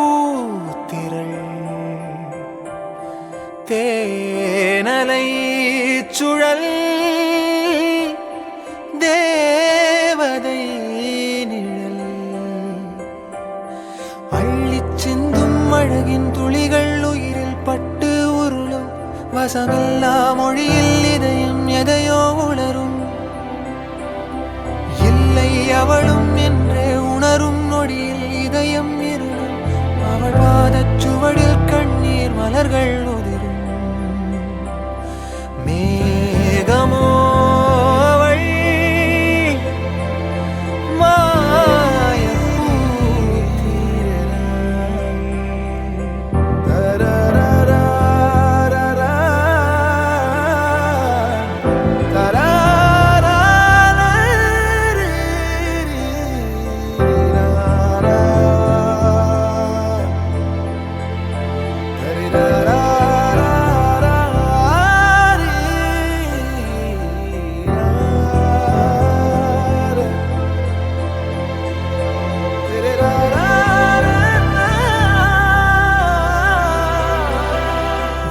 மாயப்பூத்திரள் தேனலை சுழல் தேவதை நிழல் அள்ளிச் சிந்தும் அழகின் துளிகள் உயிரில் பட்டு உருளும் வசமில்லா மொழியில் இதயம் எதையோ உணரும் இல்லை அவளும் என்றே உணரும் நொடியில் இதயம் இருளும் அவள் பாதச் சுவடில் கண்ணீர் மலர்கள் உதிரும் மேகமோ அவள்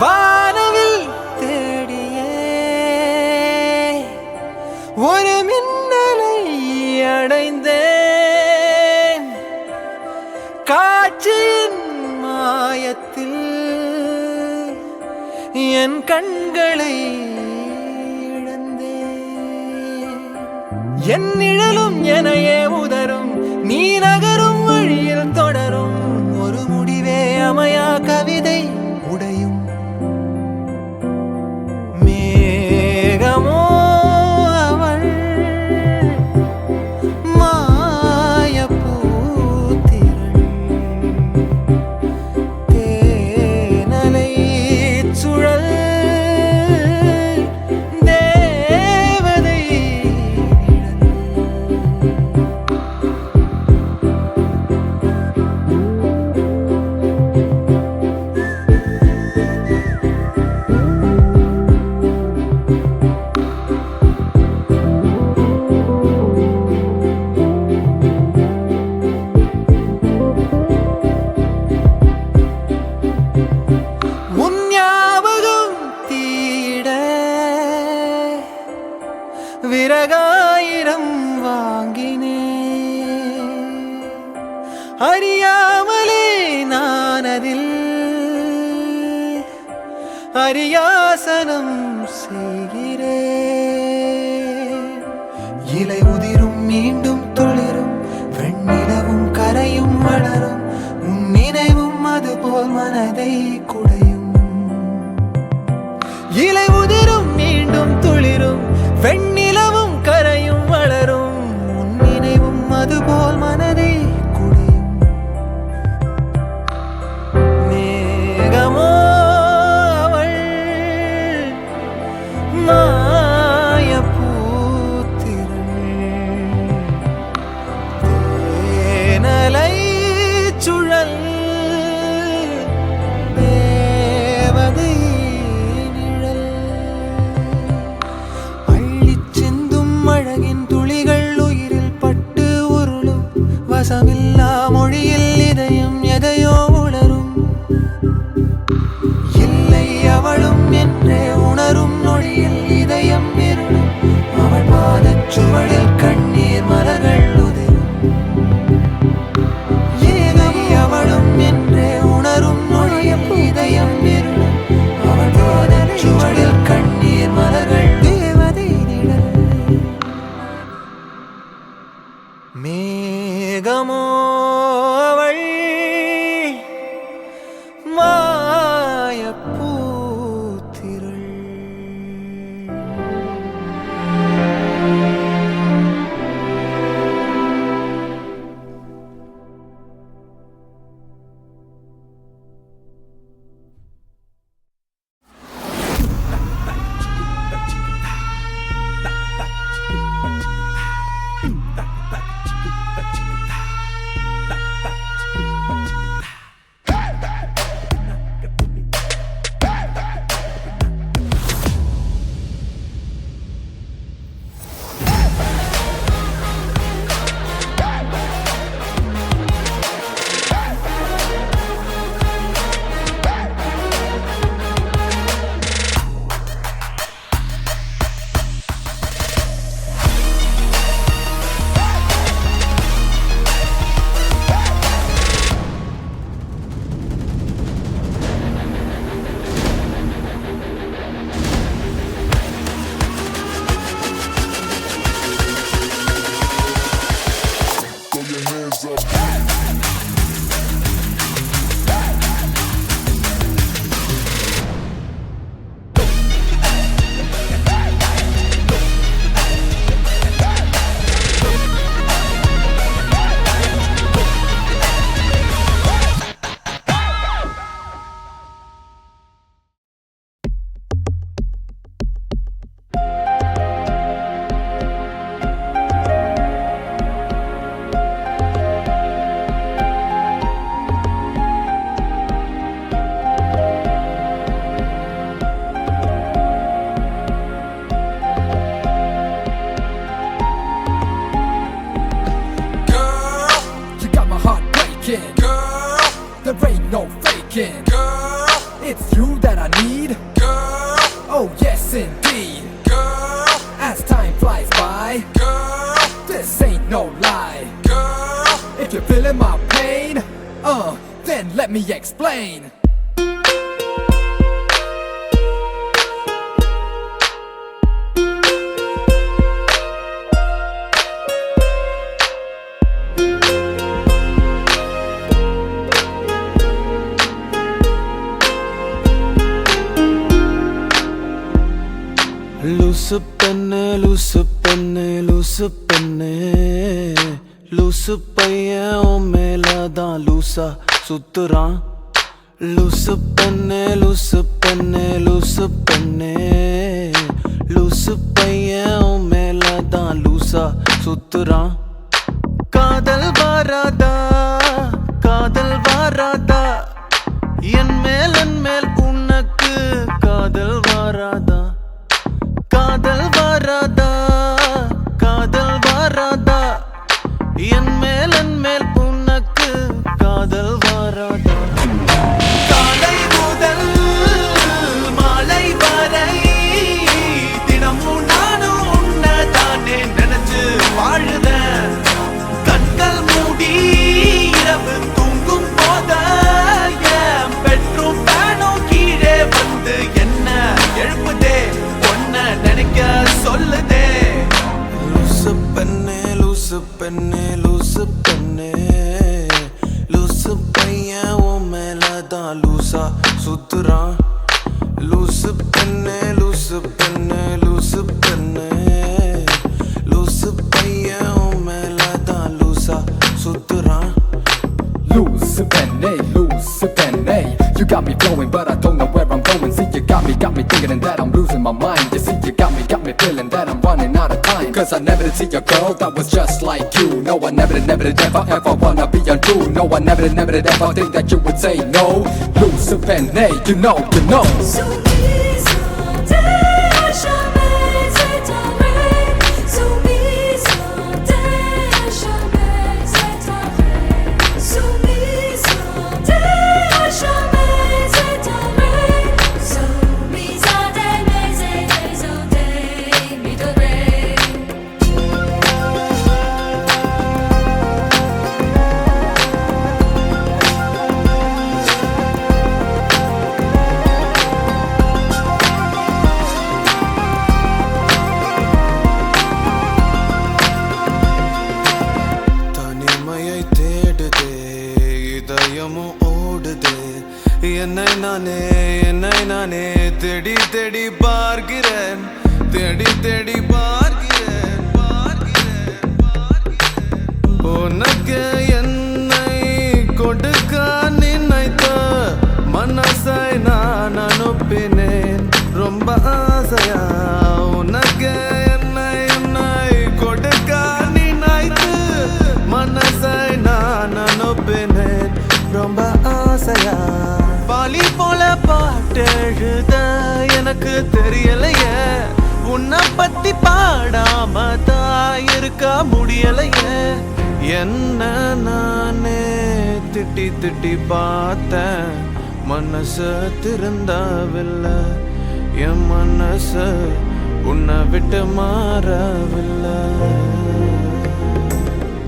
வானவில் தேடியே ஒரு மின்னலை அடைந்தேன் காட்சியின் மாயத்தில் என் கண்களை இழந்தேன் என் நிழலும் எனையே உதரும் நீ நகரும் வழியில் தொடரும் ஒரு முடிவே அமையா கவிதை உடையும் மேகமோ அவள் மாயப்பூத்திரள் தேனலை சுழல் தேவதை நிழல் உன் ஞாபகம் தீட விறகாயிரம் வாங்கினேன் அறியாமலே நான் அதில் அரியாசனம் செய்கிறேன் இலை உதிரும் மீண்டும் துளிரும் வெண்ணிலவும் கரையும் வளரும் உன் நினைவும் அதுபோல் மனதை குடையும் இலை உதிரும் மீண்டும் துளிரும் வெண்ணிலவும் கரையும் வளரும் உன் நினைவும் அதுபோல் மனதை குடையும் மேகமோ அவள் மாயப்பூத்திரள் தேனலை சுழல் தேவதை நிழல் அள்ளிச் சிந்தும் அழகின் துளிகள் உயிரில் பட்டு உருளும் வசமில்லா மொழியில் இதயம் எதையோ உணரும் இல்லை அவளும் என்றே உணரும் நொடியில் இதயம் இருளும் அவள் பாதச் சுவடில் கண்ணீர் மலர்கள் உதிரும் இல்லை அவளும் என்றே உணரும் நொடியில் இதயம் இருளும் அவள் பாதச் சுவடில் கண்ணீர் மலர்கள் தேவதை நிழல் மேகமோ அவள் மாயப்பூத்திரள் Girl, there ain't no faking. Girl, it's you that I need. Girl, oh yes indeed. Girl, as time flies by. Girl, this ain't no lie. Girl, if you're feeling my pain, then let me explain. லூசு பெண்ணே லூசு பெண்ணே லூசு பெண்ணே லூசு பையன் உன் மேலதான் லூசா சுத்துறான் லூசு பெண்ணே லூசு பெண்ணே லூசு பெண்ணே லூசு பையன் உன் மேலதான் லூசா சுத்துறான் காதல் வாராதா காதல் வாராதா என் மேல் உனக்கு காதல் வாராதா காதல் வாராதா காதல் வாராதா என் மேல் உனக்கு காதல் வாராதா காலை முதல் மாலை வரை தினமும் நானும் உன்னதானே நினைச்சு வாழுதேன் கண்கள் மூடி இரவு தூங்கும் போத என் பெட்ரூம் ஃபேனும் கீழே வந்து என்ன எழுப்புதே நினைக்க சொல்லுதே லூசு பெண்ணே லூசு பெண்ணே லூசு பெண்ணே லூசு பையன் உன் மேலதான் லூசா சுத்துறான் லூசு பெண்ணே லூசு பெண்ணே லூசு பெண்ணே லூசு பையன் உன் மேலதான் லூசா சுத்துறான் Loose penny, you got me flowing, but I don't know where I'm going. See, you got me thinking that I'm losing my mind. You see, you got me feeling that I'm running out of time. Cause I never did see a girl that was just like you. No, I never did ever wanna be untrue. No, I never did ever think that you would say no. Loose penny, you know. என்னை நானே தேடி தேடி பார்க்கிறேன் உனக்கு என்னை கொடுக்க நினைத்த மனசை நான் அனுப்பினேன் ரொம்ப ஆசையா உனக்கு என்னை கொடுக்க நினைத்து மனசை நான் அனுப்பினேன் ரொம்ப ஆசையா பாலி போல பாட்டெழுத எனக்கு தெரியலையே உன்னை பத்தி பாடாம தான் இருக்க முடியலையே என்ன நானே திட்டி பார்த்தேன் மனசு திருந்தவில்லை என் மனசு உன்னை விட்டு மாறவில்லை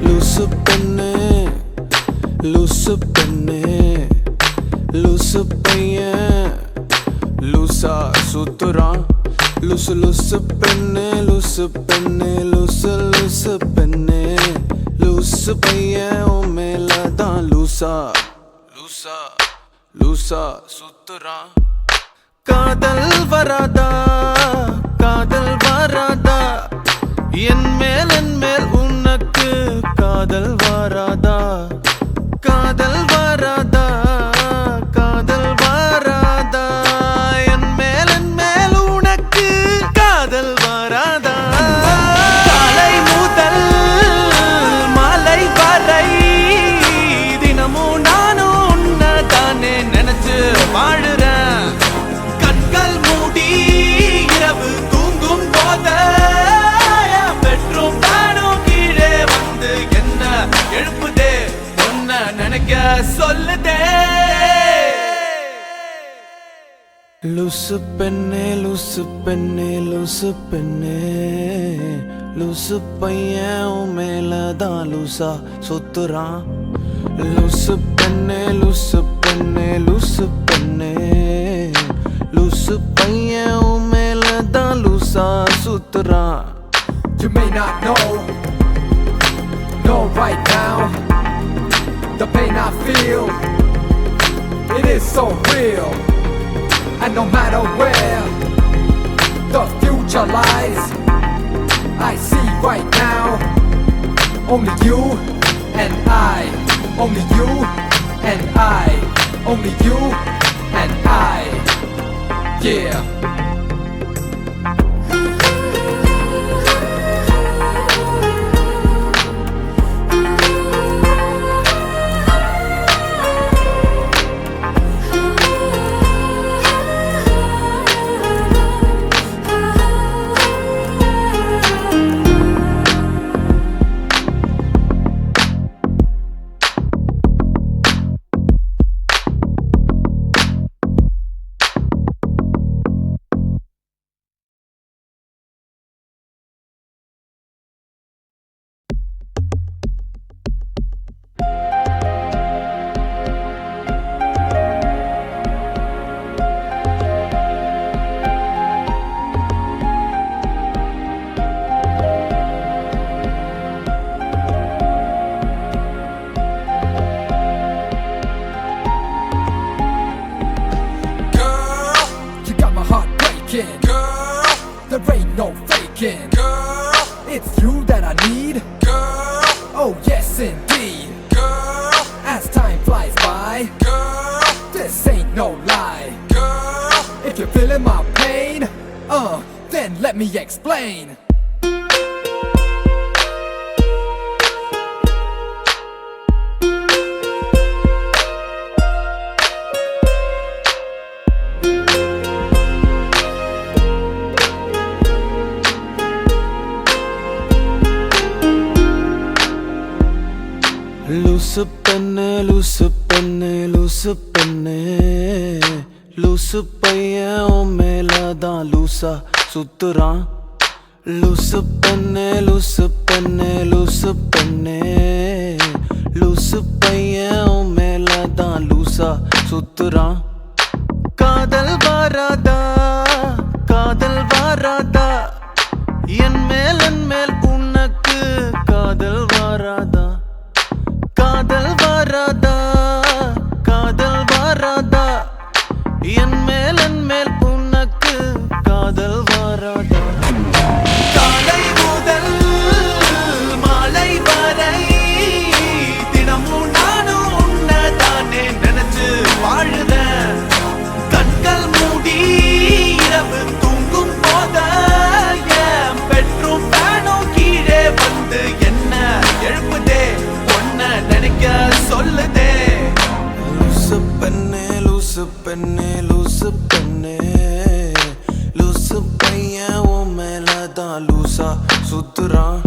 லூசு பெண்ணே லூசு பெண்ணே லூசு பையன் லூசா சுத்துறான் லூசு பெண்ணே லூசு பெண்ணே லூசு பெண்ணே லூசு பையன் தான் லூசா லூசா லூசா சுத்துறான் காதல் வராதா காதல் வராதா என் மேல் உனக்கு காதல் வராதா காதல் வராதா காதல் வராதா என் மேல் உனக்கு காதல் வராதா காலை முதல் மாலை வரை தினமும் நானும் உன்னை தானே நினைச்சு வாழுறேன் கண்கள் மூடி இரவு தூங்கும் போது பெட்ரூம் தானும் கீழே வந்து என்ன எழுப்புதே உன்னை நினைக்க சொல்லுதே லூசு பெண்ணே லூசு பெண்ணே லூசு பெண்ணே லூசு பையன் உன் மேலதான் லூசா சுத்துறான் லூசு பெண்ணே லூசு பெண்ணே லூசு பெண்ணே லூசு பையன் உன் மேலதான் லூசா சுத்துறான் You may not know right now the pain I feel, it is so real. And no matter where the future lies, I see right now only you and I, only you and I, only you and I, yeah. Girl, there ain't no faking. Girl, it's you that I need. Girl, oh yes indeed. Girl, as time flies by. Girl, this ain't no lie. Girl, if you're feeling my pain, then let me explain. லூசு பெண்ணே லூசு பெண்ணே லூசு பெண்ணே லூசு பையன் உன் மேலதான் லூசா சுத்துறான் லூசு பெண்ணே லூசு பெண்ணே லூசு பெண்ணே லூசு பையன் உன் மேலதான் லூசா சுத்துறான் காதல் வராதா காதல் வராதா என் மேல் உனக்கு காதல் வராதா காதல் வராதா காதல் வராதா என் மேல் உனக்கு காதல் வராதா காலை முதல் மாலை வரை தினமும் நானும் உன்னை தானே நினைச்சு வாழுறேன் கண்கள் மூடி இரவு தூங்கும் போத என் பெட்ரூம் ஃபேனும் கீழே வந்து என்ன எழுப்புதே நினைக்க சொல்லுதே லூசு பெண்ணே லூசு பெண்ணே லூசு பெண்ணே லூசு பையன் உன் மேலதான் லூசா சுத்துறான்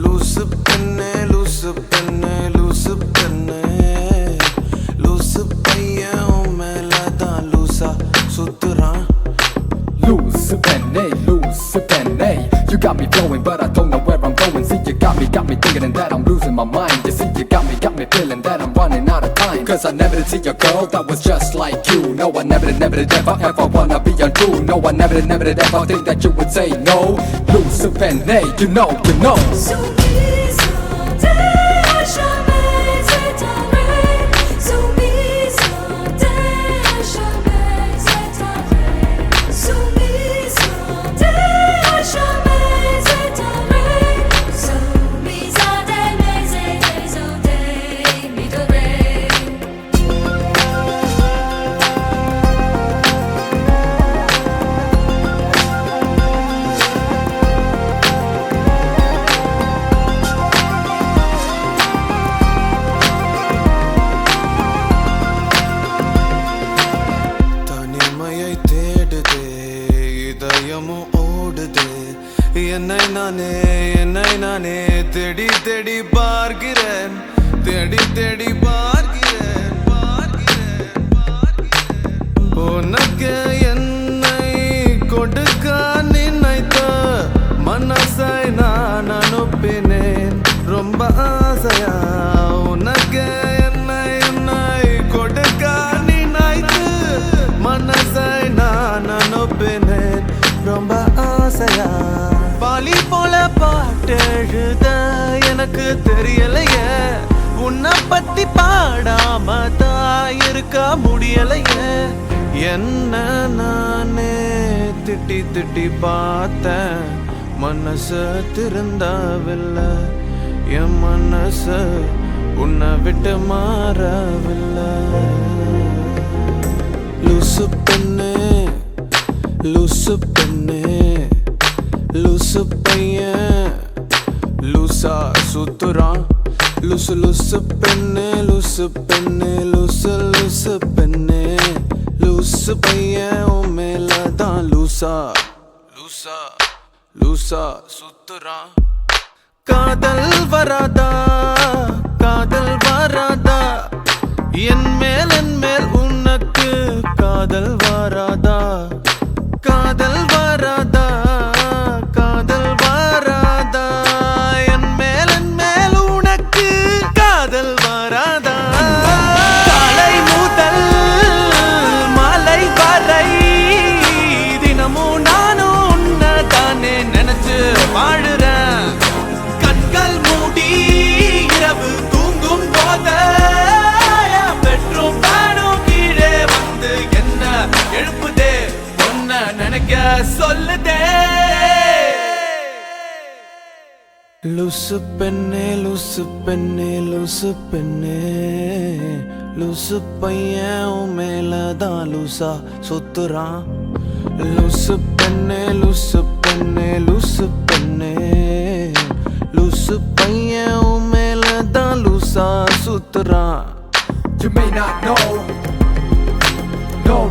லூசு பெண்ணே லூசு பெண்ணே லூசு பெண்ணே லூசு பையன் உன் மேலதான் லூசா சுத்துறான் Loose penny, you got me flowing, but I don't know where I'm going. See, you got me thinking that I'm losing my mind. You see, you got me feeling that I'm running out of time. Cause I never did see a girl that was just like you. No, I never did ever wanna be untrue. No, I never did ever think that you would say no. Loose penny, you know. Soumis, jamais, jamais t'éteindre. தேடி தேடி பார்க்கிறேன் உனக்கு என்னை கொடுக்க நினைத்த மனசை நான் அனுப்பினேன் ரொம்ப ஆசையா உனக்கு என்னை கொடுக்க நினைத்து மனசை நான் அனுப்பினேன் ரொம்ப ஆசையா பாலி போல பாட்டெழுத எனக்கு தெரியலையே உன்னை பத்தி பாடாம தான் இருக்க முடியலையே என்ன நானே திட்டி திட்டி பார்த்தேன் மனசு திருந்தவில்லை என் மனசு உன்னை விட்டு மாறவில்லை லூசு பெண்ணே லூசு பெண்ணே லூசு பையன் லூசா சுத்துறான் லூசு லூசு பெண்ணே லூசு பெண்ணே லூசு லூசு பெண்ணே லூசு பையன் உன் மேலதான் லூசா லூசா லூசா சுத்துறான் காதல் வராதா காதல் வராதா என் மேல் உனக்கு காதல் வராதா காதல் வராதா காதல் வராதா என் மேல் உனக்கு காதல் வராதா காலை முதல் மாலை வரை தினமும் நானும் உன்னை தானே நினைச்சு வாழுறேன் கண்கள் மூடி இரவு தூங்கும் போத பெட்ரூம் நானும் கீழே வந்து என்ன எழுப்புதே ஒன்ன நினைக்க சொல்லுதே லூசு பெண்ணே லூசு பெண்ணே லூசு பெண்ணே லூசு பையன் உன் மேலதான் லூசா சுத்துறான் லூசு பெண்ணே லூசு பெண்ணே லூசு பெண்ணே லூசு பையன் உன் மேலதான் லூசா சுத்துறான் You may not know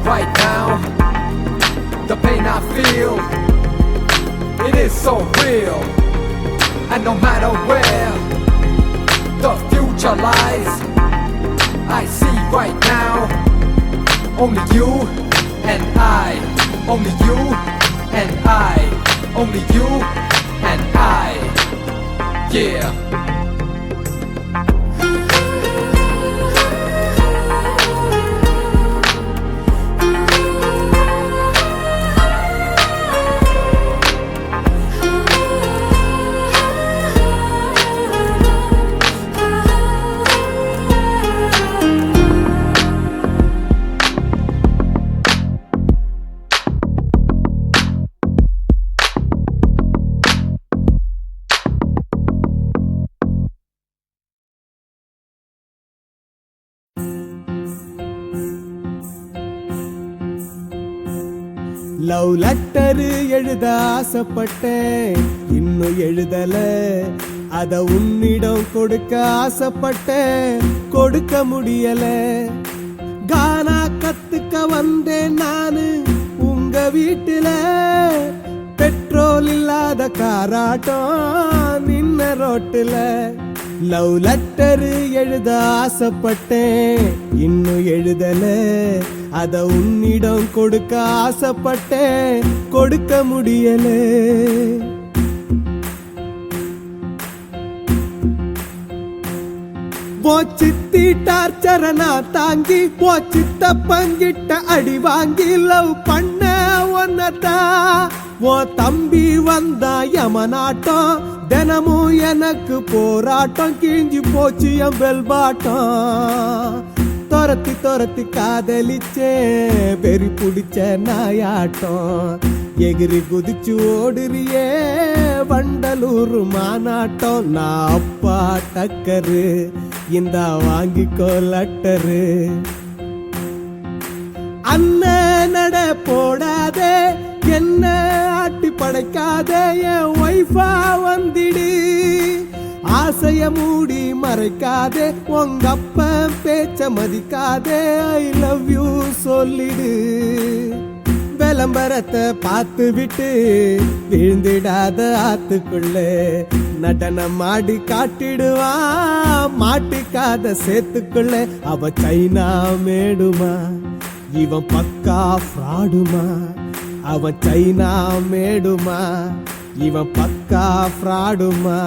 right now the pain I feel, it is so real. And no matter where the future lies, I see right now only you and I, only you and I, only you and I, yeah. Love letter எழுத ஆசைப்பட்டேன் இன்னும் எழுதல அத உன்னிடம் கொடுக்க ஆசைப்பட்டேன் கொடுக்க முடியல கானா கத்துக்க வந்தேன் நானு உங்க வீட்டுல பெட்ரோல் இல்லாத காராட்டம் நின்ன ரோட்டுல லவ் லெட்டரு எழுத ஆசைப்பட்டேன் இன்னும் எழுதல அத உன்னிடம் கொடுக்க ஆசைப்பட்டேன் கொடுக்க முடியல போச்சித்தி டார்ச்சரனா தாங்கி போச்சித்த பங்கிட்ட அடி வாங்கி லவ் பண்ண ஒன்னதா ஓ தம்பி வந்தா யமனாட்டம் தினமும் எனக்கு போராட்டம் கிழிஞ்சு போச்சு என் பெல்பாட்டம் துரத்தி துரத்தி காதலிச்சே பெரி பிடிச்ச நாயாட்டம் எகிரி குதிச்சு ஓடுறியே வண்டலூர் மாநாட்டம் நான் அப்பா டக்கரு இந்த வாங்கிக்கோ லட்டரு அண்ணன் நட போடாதே என்ன ஆட்டி படைக்காதே என் ஒய்ஃபா வந்திடு ஆசைய மூடி மறைக்காதே உங்க அப்ப பேச்ச மதிக்காதே ஐ லவ் யூ சொல்லிடு விளம்பரத்தை பார்த்து விட்டு விழுந்திடாத ஆத்துக்குள்ள நடனம் ஆடி காட்டிடுவான் மாட்டிக்காத சேத்துக்குள்ள. அவ சைனா மேடுமா இவன் பக்கா ஃப்ராடுமா. அவன் சைனா மேடுமா இவன் பக்கா ஃப்ராடுமா.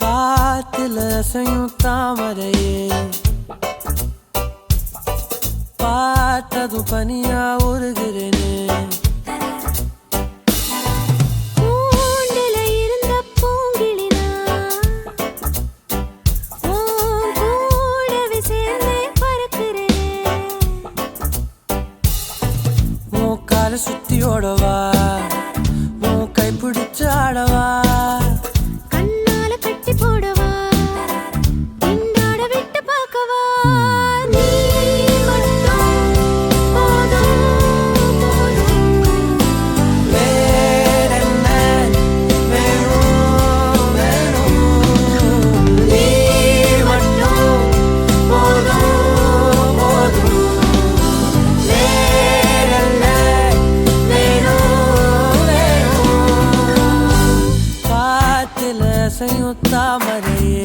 காத்துல அசையும் தாமரையே பார்த்ததும் பனியா உருகிறேனே. கூண்டுல இருந்த பூங்கிளினா உன் கூடவே சேர்ந்தே பறக்கிறேனே. உன் காலை சுத்தி ஓடவா உன் கை பிடிச்சு ஆடவா. கண்ணால கட்டி போடவா பின்னாட விட்டு பார்க்கவா. நீ மட்டும் போதும் போதும். வேறென்ன வேணும் வேணும் நீ மட்டும் போதும் போதும். வேறென்ன வேணும் வேணும் காத்துல அசையும் தாமரையே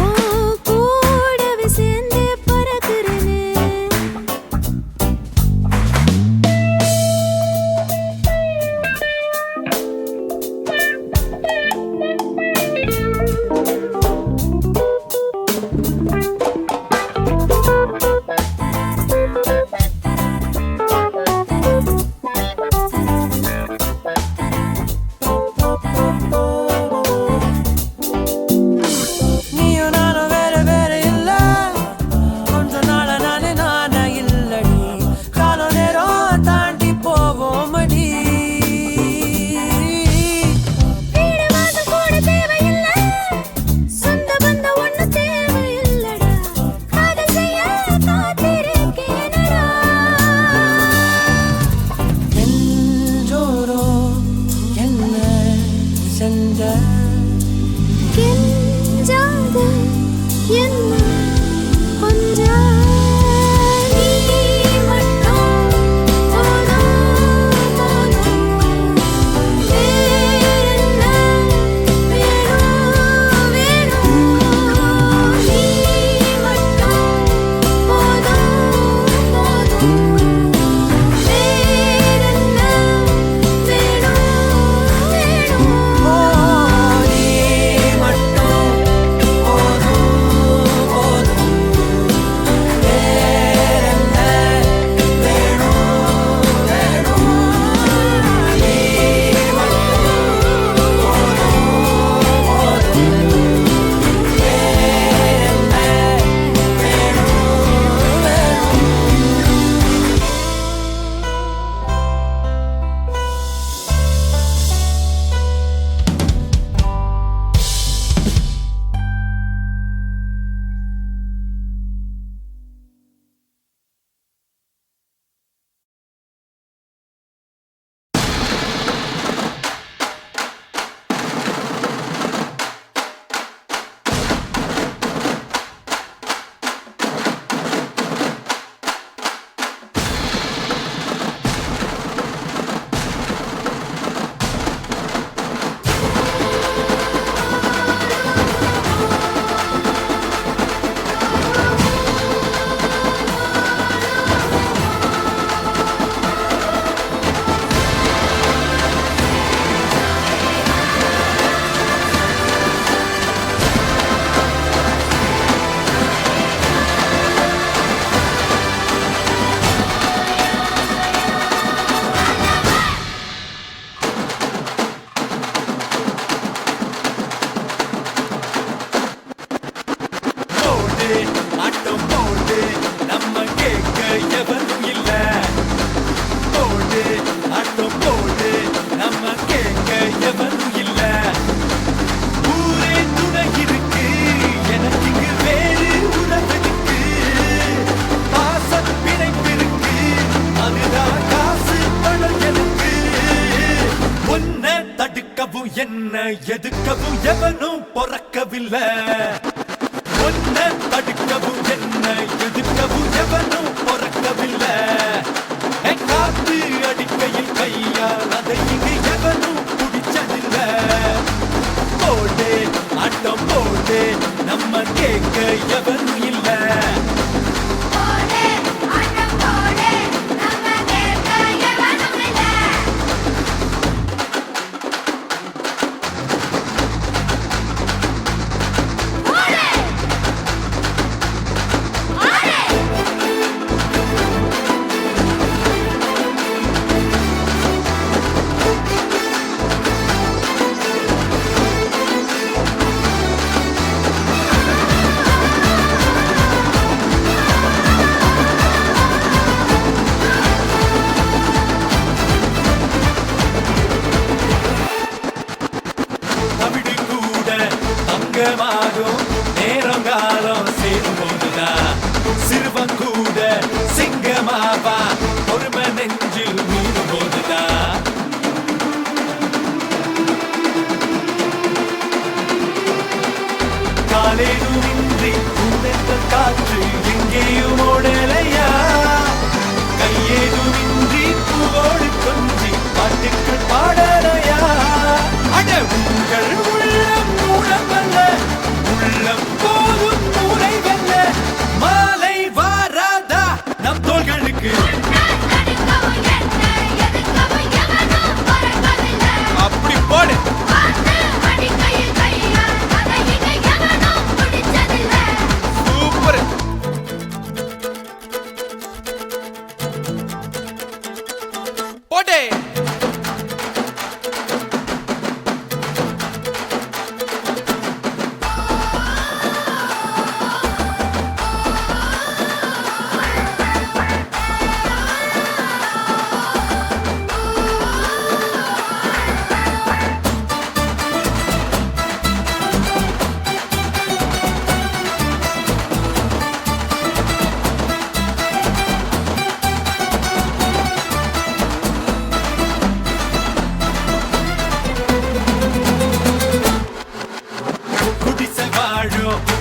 உன் கூடவே சேர்ந்தே பறக்கிறேனே. என்ன எதுக்கவும் எவனும் பொறக்கவில்லை ஒன்ன தடுக்கவும் என்ன எதுக்கவும் எவனும் பொறக்கவில்லை காத்து அடிக்கையில் கையால் அதை இங்கு எவனும் பிடிச்சதில்லை போடு ஆட்டம் போடு நம்ம கேட்க எவனும் இல்லை தங்கமாகும் நேரம் காலம் சேரும்போதுதான் சிறுவன் கூட சிங்கமாவா பொறுமை நெஞ்சில் மீறும் போதுதான் காலேதுமின்றி உன்னென்ற காற்று எங்கேயும் ஓடலையா கையேதுமின்றி பூவோடு கொஞ்சி பாட்டுக்கள் பாடலையா அட உங்கள் உள்ளம் மூடமல்ல உள்ளம் போதும் மூளைவல்ல மாலை வாராதா நம் தோள்களுக்கு அப்படி போடு சூப்பர் போடே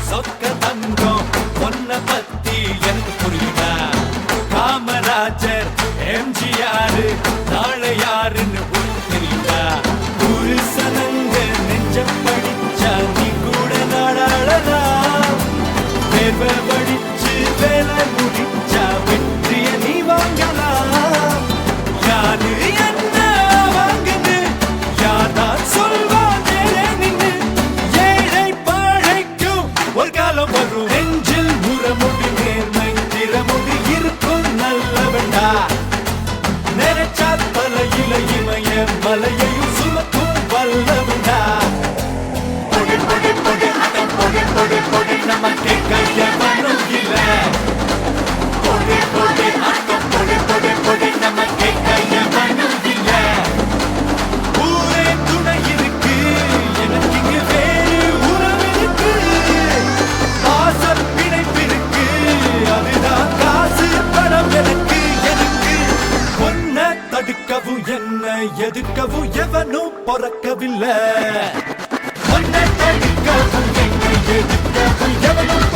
சொக்க தங்கம் ஒன்ன பத்தி எனக்கு புரியுதா காமராஜர் எம்ஜிஆர் நாளை யாருன்னு உனக்கு தெரியுதா புருஷனங்க நெஞ்ச படிச்சா நீ கூட நாடாளலாம் வேர்வை படிச்சு வேலை முடிச்சா வெற்றிய நீ வாங்கலாம் யாரு என்ன வாங்குது யார்தான் சொல்வா நேரே நின்று ஒரு காலம் வரும் நெஞ்சில் முறமுடி நேர்மை திறமுடி இருக்கும் நல்லவண்டா நினைச்சா தலையில இமய மலையையும் சுமக்கும் வல்லவண்டா பொடி பொடி பொடி அடம் பொடி பொடி பொடி நம்ம கேட்க எவனும் இல்ல பொடி பொடி அடம் பொடி பொடி பொடி நம்ம கேட்க எவனும் இல்ல ஊரே துணை இருக்கு எனக்கு இங்கு வேறு உறவு இருக்கு பிணைப்பிருக்கு அதுதான் காசு பணம் எனக்கு எனக்கு ஒன்ன தடுக்கவும் என்ன எதுக்கவும் எவனும் பொறக்கவில்லை ஒன்ன தடுக்கவும் என்ன எதுக்கவும் எவனும்